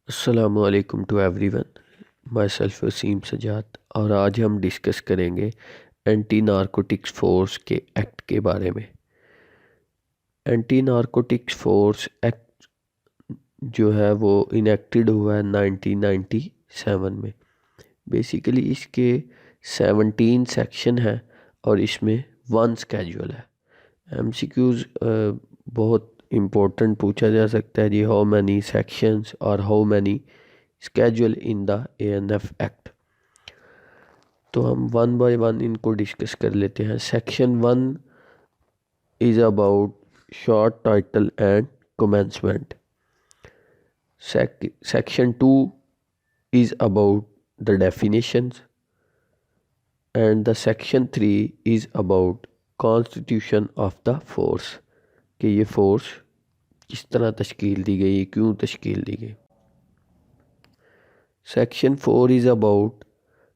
अस्सलामुअलैकुम to everyone. Myself Waseem Sajjad और आज हम डिस्कस करेंगे एंटी नारकोटिक्स फोर्स के एक्ट के बारे में। एंटी नारकोटिक्स फोर्स एक्ट जो है वो इनेक्टेड हुआ है 1997 में। बेसिकली इसके 17 सेक्शन हैं और इसमें 1 स्केड्यूल है। एमसीक्यूज बहुत इम्पोर्टेंट पूछा जा सकता है जी, हाउ मैनी सेक्शंस और how many schedule in the ANF act. तो हम वन बाय वन इनको डिस्कस कर लेते हैं। Section 1 is about short title and commencement. Section 2 is about the definitions, and the section 3 is about constitution of the force कि ये force किस तरह तश्कील दी गई, क्यों तश्कील दी गई। Section 4 is about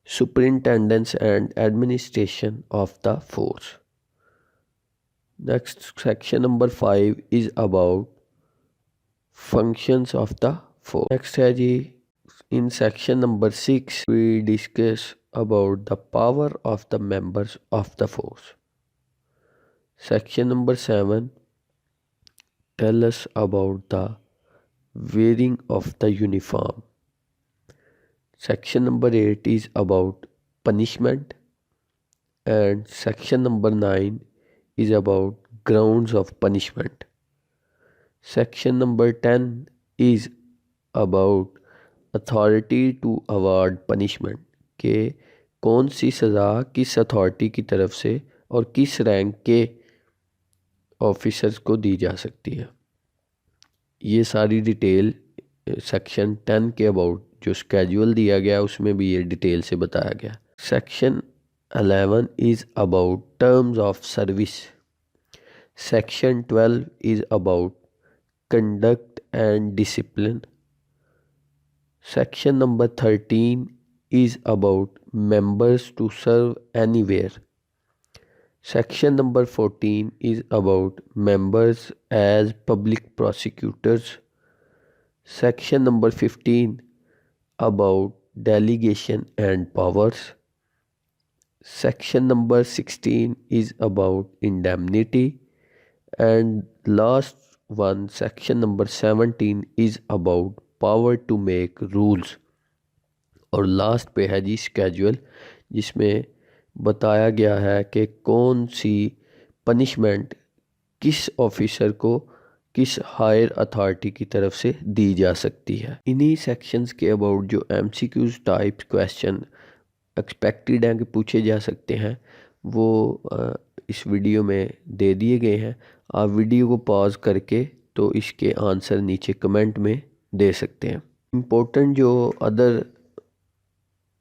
superintendence and administration of the force. Next, section number 5 is about functions of the force. Next है जी, in section number 6 we discuss about the power of the members of the force. Section number 7 tell us about the wearing of the uniform. Section number 8 is about punishment, and section number 9 is about grounds of punishment. Section number 10 is about authority to award punishment के कौन सी सज़ा किस authority की तरफ से और किस rank के ऑफिसर्स को दी जा सकती है। ये सारी डिटेल सेक्शन 10 के अबाउट जो स्केड्यूल दिया गया उसमें भी ये डिटेल से बताया गया। Section 11 is about terms of service. Section 12 is about conduct and discipline. Section number 13 is about members to serve anywhere. Section number 14 is about members as public prosecutors. Section number 15 about delegation and powers. Section number 16 is about indemnity. And last one, section number 17 is about power to make rules. और last पे है जी schedule, जिसमें बताया गया है कि कौन सी punishment किस ऑफिसर को किस हायर अथॉरिटी की तरफ से दी जा सकती है। इन्हीं सेक्शंस के अबाउट जो एमसीक्यूज टाइप क्वेश्चन एक्सपेक्टेड हैं कि पूछे जा सकते हैं वो इस वीडियो में दे दिए गए हैं। आप वीडियो को पॉज करके तो इसके आंसर नीचे कमेंट में दे सकते हैं। इम्पोर्टेंट जो अदर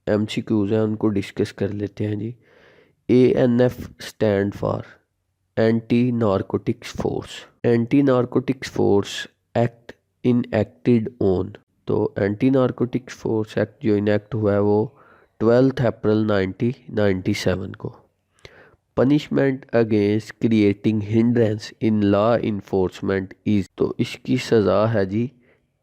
एमसीक्यूज हैं उनको डिस्कस कर लेते हैं जी। ANF stand for anti narcotics force. Anti narcotics force act enacted on, तो एंटी नारकोटिक्स फोर्स एक्ट जो इनेक्ट हुआ है वो 12 अप्रैल 1997 को। Punishment against creating hindrance in law enforcement is, तो इसकी सज़ा है जी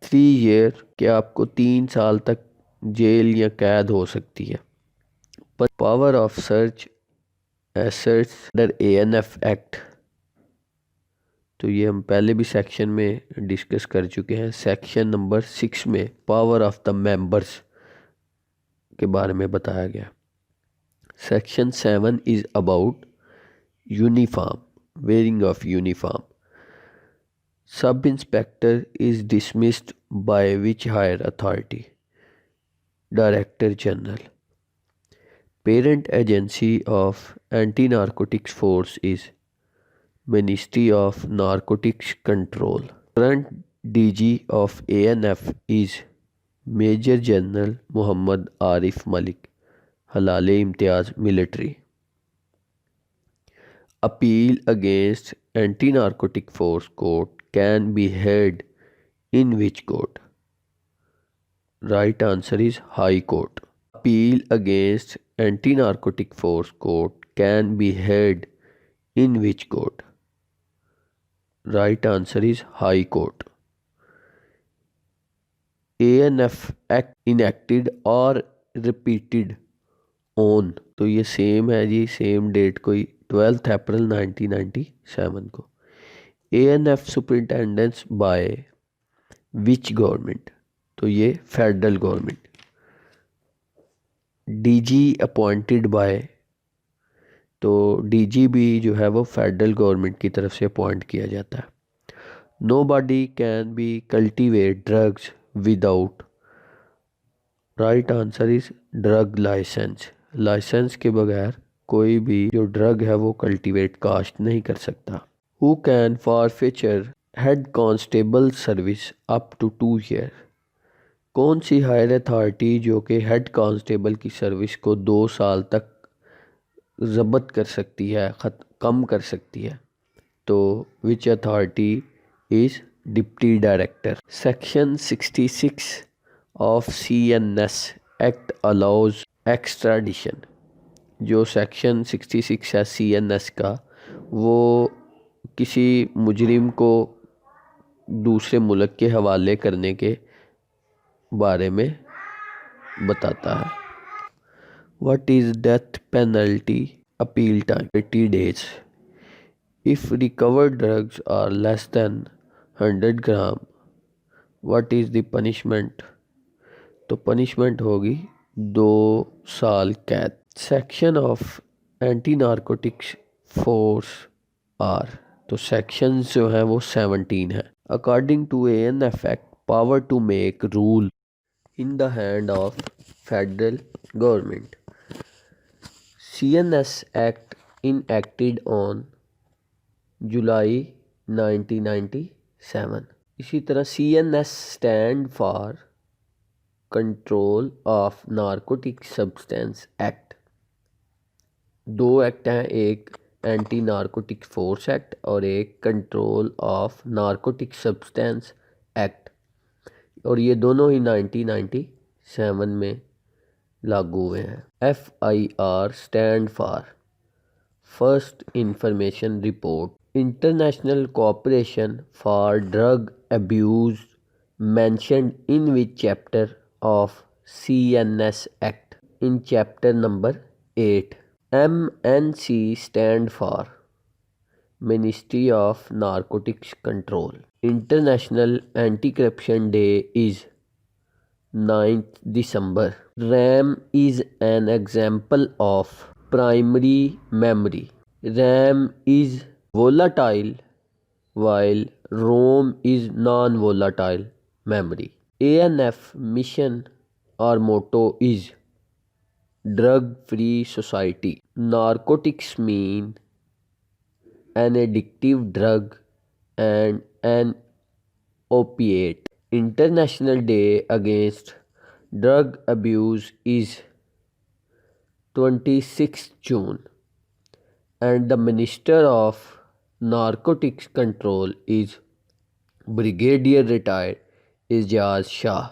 3 ईयर के आपको 3 साल तक जेल या कैद हो सकती है। Power of search assets under ANF act, तो ये हम पहले भी सेक्शन में डिस्कस कर चुके हैं। सेक्शन नंबर 6 में पावर ऑफ द मेंबर्स के बारे में बताया गया। Section 7 is about uniform, wearing of uniform. Sub inspector is dismissed by which higher authority? Director General. Parent agency of anti-narcotics force is Ministry of Narcotics Control. Current DG of ANF is Major General Muhammad Arif Malik, Halale Imtiaz Military. Appeal against anti-narcotic force court can be heard in which court? Right answer is High Court. Appeal against anti-narcotic force court can be heard in which court? Right answer is High Court. ANF act enacted और repeated on, तो ये same है जी, same date कोई 12 April 1997 को। ANF superintendence by which government, तो ये federal government. DG appointed by, तो DG भी जो है वो फेडरल गवर्नमेंट की तरफ से अपॉइंट किया जाता है। Nobody can be cultivate drugs without, right answer is drug license, license के बगैर कोई भी जो ड्रग है वो कल्टीवेट कास्ट नहीं कर सकता। Who can forfeiture head constable service up to 2 year, कौन सी हायर अथॉरिटी जो कि हेड कांस्टेबल की सर्विस को 2 साल तक ज़ब्त कर सकती है, कम कर सकती है, तो which authority is deputy director. Section 66 of CNS act allows extradition, जो सेक्शन 66 है CNS का, वो किसी मुजरिम को दूसरे मुल्क के हवाले करने के बारे में बताता है। What is death penalty appeal time? 80 days। If recovered drugs are less than 100 gram, what is the punishment? तो पनिशमेंट होगी 2 साल कैद। Section of anti narcotics force are, तो सेक्शंस जो हैं वो 17 है। According to ANF act, power to make rule in the hand of federal government. CNS act enacted on July 1997। इसी तरह CNS stand for control of narcotic substance act. 2 act हैं, एक anti narcotic force act और एक control of narcotic substance act, और ये दोनों ही 1997 में लागू हुए हैं। FIR stand for first information report, international cooperation for drug abuse mentioned in which chapter of CNS Act? In chapter number 8. MNC stand for Ministry of Narcotics Control. International Anti-Corruption Day is 9th December. RAM is an example of primary memory. RAM is volatile while ROM is non-volatile memory. ANF mission or motto is drug-free society. Narcotics mean an addictive drug and an opiate. International Day Against Drug Abuse is 26th June, and the Minister of Narcotics Control is Brigadier Retired Ijaz Shah.